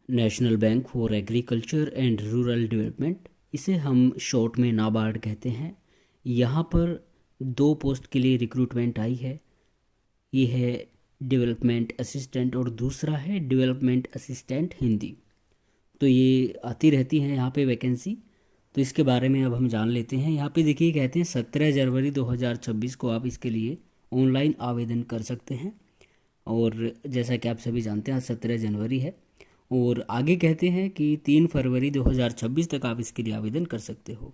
National bank for agriculture and rural development, इसे हम short में नाबार्ड कहते हैं। यहाँ पर 2 पोस्ट के लिए रिक्रूटमेंट आई है। ये है डेवलपमेंट असिस्टेंट और दूसरा है डेवलपमेंट असिस्टेंट हिंदी। तो ये आती रहती हैं यहाँ पे वैकेंसी। तो इसके बारे में अब हम जान लेते हैं। यहाँ पे देखिए कहते हैं 17 जनवरी 2026 को आप इसके लिए ऑनलाइन आवेदन कर सकते हैं। और जैसा कि आप सभी जानते हैं आज 17 जनवरी है। और आगे कहते हैं कि 3 फरवरी 2026 तक आप इसके लिए आवेदन कर सकते हो।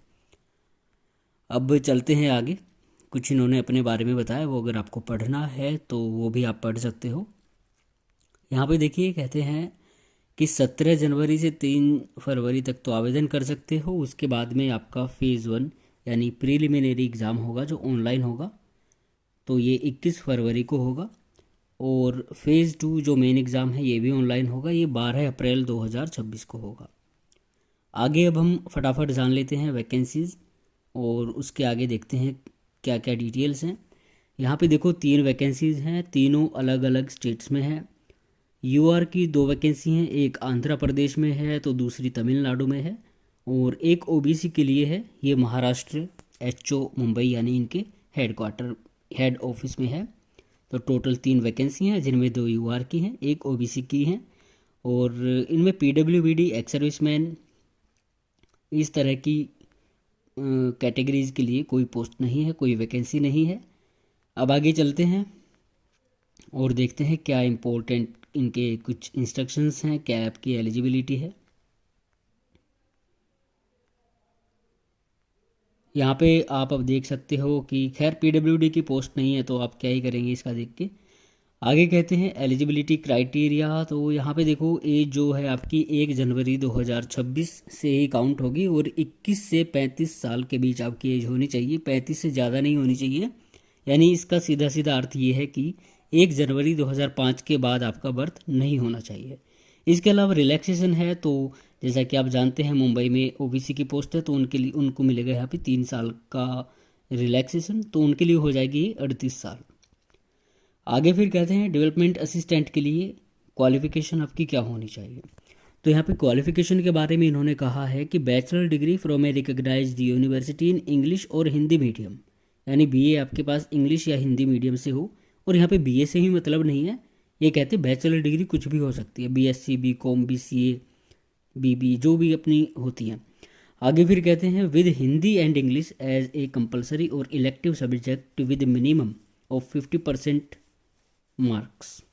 अब चलते हैं आगे। कुछ इन्होंने अपने बारे में बताया, वो अगर आपको पढ़ना है तो वो भी आप पढ़ सकते हो। यहाँ पे देखिए कहते हैं कि 17 जनवरी से 3 फरवरी तक तो आवेदन कर सकते हो। उसके बाद में आपका फेज़ 1 यानी प्रीलिमिनरी एग्ज़ाम होगा जो ऑनलाइन होगा, तो ये 21 फरवरी को होगा। और फेज़ 2 जो मेन एग्ज़ाम है ये भी ऑनलाइन होगा, ये 12 अप्रैल 2026 को होगा। आगे अब हम फटाफट जान लेते हैं वैकेंसीज़ और उसके आगे देखते हैं क्या क्या डिटेल्स हैं। यहाँ पे देखो 3 वैकेंसीज़ हैं, तीनों अलग अलग स्टेट्स में हैं। यूआर की 2 वैकेंसी हैं, एक आंध्र प्रदेश में है तो दूसरी तमिलनाडु में है। और एक ओबीसी के लिए है, ये महाराष्ट्र एचओ मुंबई यानी इनके हेड ऑफिस में है। तो टोटल 3 वैकेंसी हैं जिनमें 2 यूआर की हैं, एक ओबीसी की हैं। और इनमें पीडब्ल्यूबीडी, एक्स सर्विसमैन, इस तरह की कैटेगरीज के लिए कोई पोस्ट नहीं है, कोई वैकेंसी नहीं है। अब आगे चलते हैं और देखते हैं क्या इम्पोर्टेंट इनके कुछ इंस्ट्रक्शंस हैं, क्या आपकी एलिजिबिलिटी है। यहाँ पे आप अब देख सकते हो कि खैर पीडब्ल्यूडी की पोस्ट नहीं है तो आप क्या ही करेंगे इसका देख के। आगे कहते हैं एलिजिबिलिटी क्राइटेरिया। तो यहाँ पे देखो एज जो है आपकी 1 जनवरी 2026 से ही काउंट होगी और 21 से 35 साल के बीच आपकी एज होनी चाहिए, 35 से ज़्यादा नहीं होनी चाहिए। यानी इसका सीधा सीधा अर्थ ये है कि 1 जनवरी 2005 के बाद आपका बर्थ नहीं होना चाहिए। इसके अलावा रिलैक्सेशन है, तो जैसा कि आप जानते हैं मुंबई में ओबीसी की पोस्ट है तो उनके लिए उनको मिलेगा यहाँ पे 3 साल का रिलैक्सेशन, तो उनके लिए हो जाएगी 38 साल। आगे फिर कहते हैं डेवलपमेंट असिस्टेंट के लिए क्वालिफिकेशन आपकी क्या होनी चाहिए। तो यहाँ पे क्वालिफिकेशन के बारे में इन्होंने कहा है कि bachelor degree from a recognised university in English और हिंदी मीडियम, यानी बीए आपके पास इंग्लिश या हिंदी मीडियम से हो। और यहाँ पे बीए से ही मतलब नहीं है, ये कहते हैं बैचलर डिग्री कुछ भी हो सकती है, बीएससी, बीकॉम, बीसीए, बीबी, जो भी अपनी होती हैं। आगे फिर कहते हैं with Hindi and English as a compulsory और elective subject with minimum of 50% marks.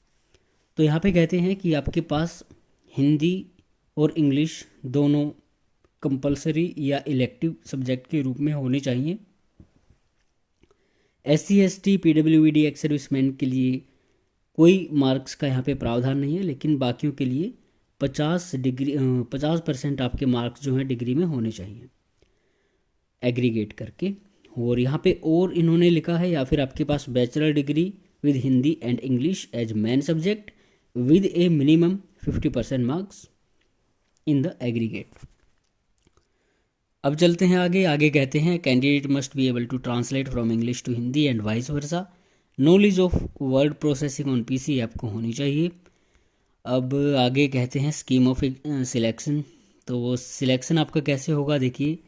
तो यहाँ पे कहते हैं कि आपके पास हिंदी और इंग्लिश दोनों कंपलसरी या इलेक्टिव सब्जेक्ट के रूप में होने चाहिए। SC ST PWD ex serviceman के लिए कोई मार्क्स का यहाँ पे प्रावधान नहीं है, लेकिन बाकियों के लिए 50% आपके मार्क्स जो हैं डिग्री में होने चाहिए एग्रीगेट करके। और यहाँ पे और इन्होंने लिखा है या फिर आपके पास bachelor degree with Hindi and English as main subject with a minimum 50% marks in the aggregate. अब चलते हैं आगे। आगे कहते हैं candidate must be able to translate from English to Hindi and vice versa. Knowledge of word processing on PC आपको होनी चाहिए। अब आगे कहते हैं स्कीम ऑफ सिलेक्शन। तो वो सिलेक्शन आपका कैसे होगा, देखिए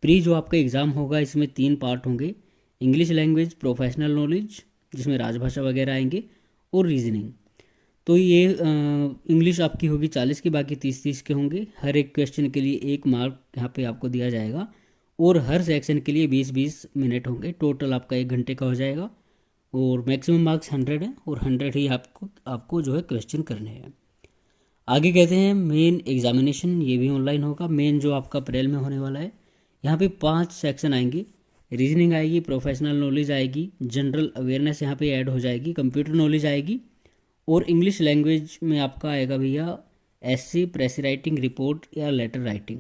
प्री जो आपका एग्ज़ाम होगा इसमें 3 पार्ट होंगे, इंग्लिश लैंग्वेज, प्रोफेशनल नॉलेज जिसमें राजभाषा वगैरह आएंगे, और रीजनिंग। तो ये इंग्लिश आपकी होगी 40 की, बाकी 30-30 के होंगे। हर एक क्वेश्चन के लिए 1 मार्क यहाँ पे आपको दिया जाएगा और हर सेक्शन के लिए 20-20 मिनट होंगे। टोटल आपका 1 घंटे का हो जाएगा और मैक्सिमम मार्क्स 100 है और 100 ही आपको जो है क्वेश्चन करने हैं। आगे कहते हैं मेन एग्जामिनेशन, ये भी ऑनलाइन होगा। मेन जो आपका अप्रैल में होने वाला है, यहाँ पे 5 सेक्शन आएंगे। रीजनिंग आएगी, प्रोफेशनल नॉलेज आएगी, जनरल अवेयरनेस यहाँ पे ऐड हो जाएगी, कंप्यूटर नॉलेज आएगी, और इंग्लिश लैंग्वेज में आपका आएगा भैया एसे, प्रेस राइटिंग, रिपोर्ट या लेटर राइटिंग।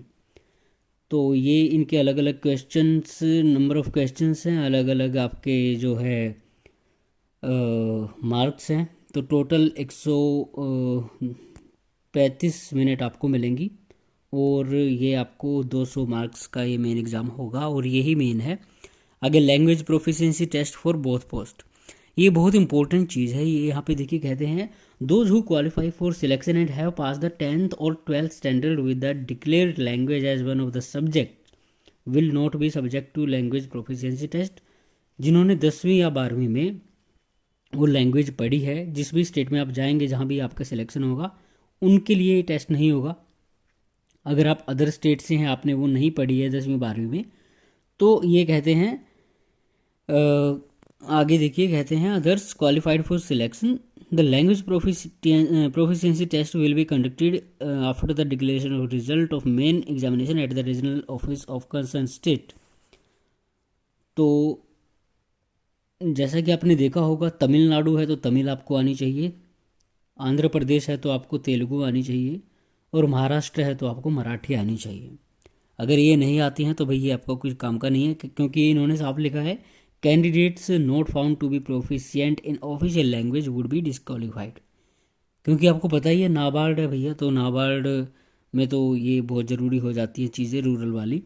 तो ये इनके अलग अलग क्वेश्चंस, नंबर ऑफ क्वेश्चंस हैं, अलग अलग आपके जो है मार्क्स हैं। तो टोटल 135 मिनट आपको मिलेंगी और ये आपको 200 मार्क्स का ये मेन एग्ज़ाम होगा और यही मेन है। आगे language proficiency test for both post, ये बहुत इंपॉर्टेंट चीज़ है। ये यहाँ पे देखिए कहते हैं Those who qualify for selection and have passed the 10th or 12th standard with the declared language as one of the subject will not be subject to language proficiency test. जिन्होंने 10वीं या 12वीं में वो लैंग्वेज पढ़ी है, जिस भी स्टेट में आप जाएंगे जहाँ भी आपका सिलेक्शन होगा उनके लिए ये टेस्ट नहीं होगा। अगर आप अदर स्टेट से हैं, आपने वो नहीं पढ़ी है 10वीं 12वीं में, तो ये कहते हैं आगे देखिए, कहते हैं others qualified for selection the language proficiency test will be conducted after the declaration of result of main examination at the regional office of concern state. तो जैसा कि आपने देखा होगा, तमिलनाडु है तो तमिल आपको आनी चाहिए, आंध्र प्रदेश है तो आपको तेलुगु आनी चाहिए, और महाराष्ट्र है तो आपको मराठी आनी चाहिए। अगर ये नहीं आती हैं तो भाई ये आपका कुछ काम का नहीं है, क्योंकि इन्होंने साफ लिखा है candidates not found to be proficient in official language would be disqualified. क्योंकि आपको पता ही है नाबार्ड है भैया, तो नाबार्ड में तो ये बहुत ज़रूरी हो जाती है चीज़ें रूरल वाली।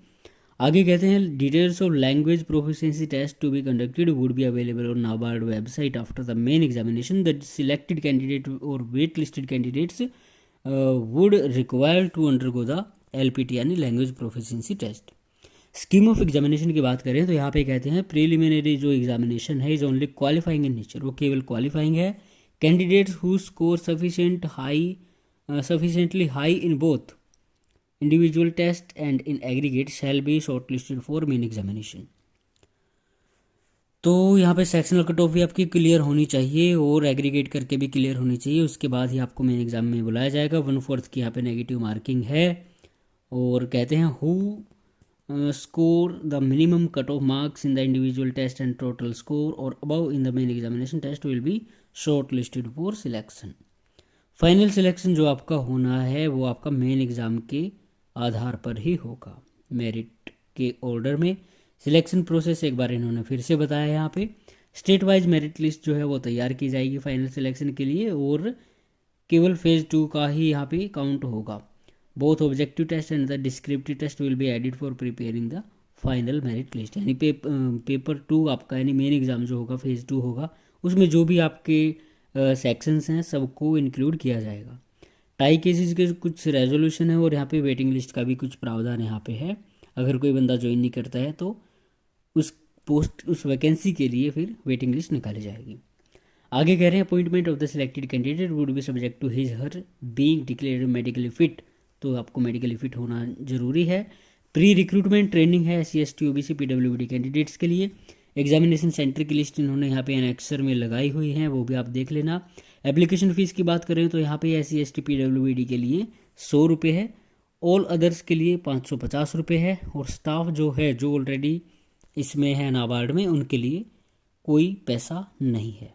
आगे कहते हैं details of language proficiency test to be conducted would be available on NABARD website after the main examination. The selected candidate और wait listed candidates would require to undergo the LPT यानी language proficiency test. Scheme of examination की बात करें तो यहाँ पे कहते हैं प्रीलिमिनरी जो एग्जामिनेशन है is only qualifying in nature, वो केवल क्वालिफाइंग है। Candidates who score sufficiently high in both individual test and in aggregate shall be short listed for main examination. तो यहाँ पे सेक्शनल कट ऑफ भी आपकी क्लियर होनी चाहिए और एग्रीगेट करके भी क्लियर होनी चाहिए, उसके बाद ही आपको मेन एग्जाम में बुलाया जाएगा। 1/4 की यहाँ पे नेगेटिव मार्किंग है। और कहते हैं who score the minimum cut off marks in the individual test and total score और above in the main examination test will be short listed for selection. Final selection जो आपका होना है वो आपका मेन एग्ज़ाम के आधार पर ही होगा, मेरिट के ऑर्डर में। सिलेक्शन प्रोसेस एक बार इन्होंने फिर से बताया यहाँ पे। स्टेट वाइज मेरिट लिस्ट जो है वो तैयार की जाएगी फाइनल सिलेक्शन के लिए, और केवल फेज़ 2 का ही यहाँ पे काउंट होगा। Both objective test and the descriptive test will be added for preparing the final merit list. यानी पेपर 2 आपका यानी मेन एग्ज़ाम जो होगा फेज़ 2 होगा, उसमें जो भी आपके सेक्शंस हैं सबको इंक्लूड किया जाएगा। टाई केसेस के कुछ रेजोल्यूशन है और यहाँ पे वेटिंग लिस्ट का भी कुछ प्रावधान यहाँ पे है। अगर कोई बंदा ज्वाइन नहीं करता है तो उस वैकेंसी के लिए फिर वेटिंग लिस्ट निकाली जाएगी। आगे कह रहे हैं appointment of the selected candidate would be subject to his her being declared medically fit. तो आपको मेडिकली फिट होना जरूरी है। प्री रिक्रूटमेंट ट्रेनिंग है SC ST OBC PWD candidates के लिए। एग्जामिनेशन सेंटर की लिस्ट इन्होंने यहाँ पे एनेक्सर में लगाई हुई है, वो भी आप देख लेना। एप्लीकेशन फ़ीस की बात करें तो यहाँ पे SC ST PWD के लिए 100 रुपये है, ऑल अदर्स के लिए 550 रुपये है, और स्टाफ जो है जो ऑलरेडी इसमें है नाबार्ड में उनके लिए कोई पैसा नहीं है।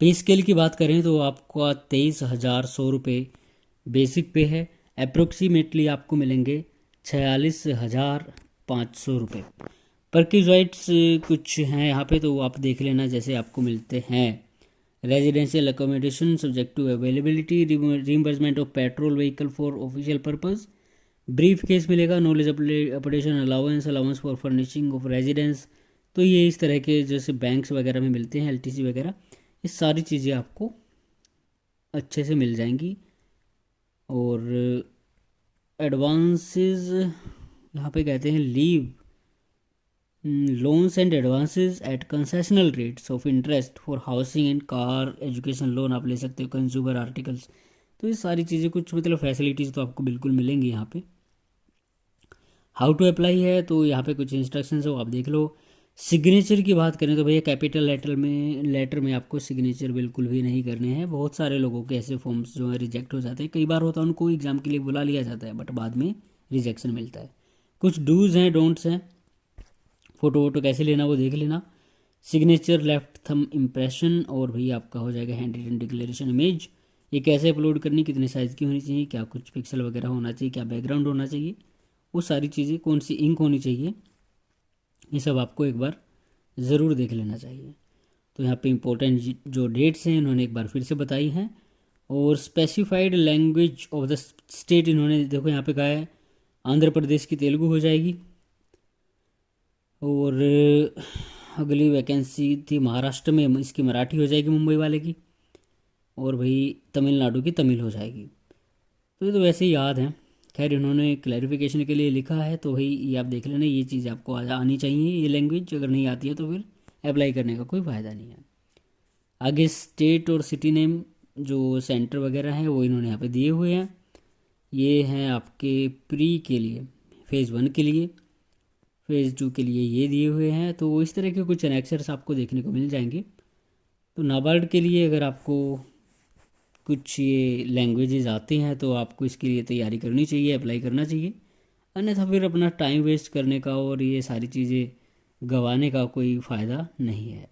पे स्केल की बात करें तो आपका 23,100 रुपये बेसिक पे है। अप्रोक्सीमेटली आपको मिलेंगे 46,500 रुपये। परक्विज़ाइट्स कुछ हैं यहाँ पे तो आप देख लेना जैसे आपको मिलते हैं। Residential accommodation subject to availability, reimbursement of petrol vehicle for official purpose, brief case मिलेगा, knowledge updation allowance for furnishing of residence. तो ये इस तरह के जैसे बैंक्स वगैरह में मिलते हैं, LTC वगैरह, ये सारी चीज़ें आपको अच्छे से मिल जाएंगी। और एडवांसेस यहाँ पे कहते हैं leave loans and advances at concessional rates of interest for housing and car education loan आप ले सकते हो, कंज्यूमर आर्टिकल्स। तो ये सारी चीज़ें कुछ मतलब फैसिलिटीज़ तो आपको बिल्कुल मिलेंगी यहाँ पे। हाउ टू अप्लाई है तो यहाँ पे कुछ इंस्ट्रक्शंस हो, आप देख लो। सिग्नेचर की बात करें तो भैया कैपिटल लेटर में आपको सिग्नेचर बिल्कुल भी नहीं करने हैं। बहुत सारे लोगों के ऐसे फॉर्म्स जो है रिजेक्ट हो जाते हैं, कई बार होता है उनको एग्ज़ाम के लिए बुला लिया जाता है बट बाद में रिजेक्शन मिलता है। कुछ डूज हैं डोंट्स हैं, फ़ोटो वोटो कैसे लेना वो देख लेना। सिग्नेचर, लेफ्ट थंब इम्प्रेशन, और भैया आपका हो जाएगा हैंड रिटन डिक्लेरेशन इमेज। ये कैसे अपलोड करनी, कितने साइज़ की होनी चाहिए, क्या कुछ पिक्सल वगैरह होना चाहिए, क्या बैकग्राउंड होना चाहिए, वो सारी चीज़ें, कौन सी इंक होनी चाहिए, ये सब आपको एक बार ज़रूर देख लेना चाहिए। तो यहाँ पे इंपॉर्टेंट जो डेट्स हैं इन्होंने एक बार फिर से बताई हैं। और specified language of the state इन्होंने देखो यहाँ पे कहा है आंध्र प्रदेश की तेलुगु हो जाएगी। और अगली वैकेंसी थी महाराष्ट्र में, इसकी मराठी हो जाएगी मुंबई वाले की। और भाई तमिलनाडु की तमिल हो जाएगी। तो ये तो वैसे ही याद है। खैर इन्होंने क्लैरिफिकेशन के लिए लिखा है, तो भाई ये आप देख लेना, ये चीज़ आपको आनी चाहिए। ये लैंग्वेज अगर नहीं आती है तो फिर अप्लाई करने का कोई फ़ायदा नहीं है। आगे स्टेट और सिटी नेम जो सेंटर वगैरह हैं वो इन्होंने यहाँ पे दिए हुए हैं। ये हैं आपके प्री के लिए, फेज़ 1 के लिए, फेज़ 2 के लिए ये दिए हुए हैं। तो इस तरह के कुछ एनेक्सर्स आपको देखने को मिल जाएंगे। तो नाबार्ड के लिए अगर आपको कुछ ये लैंग्वेजेस आती हैं तो आपको इसके लिए तैयारी करनी चाहिए, अप्लाई करना चाहिए। अन्यथा फिर अपना टाइम वेस्ट करने का और ये सारी चीज़ें गंवाने का कोई फ़ायदा नहीं है।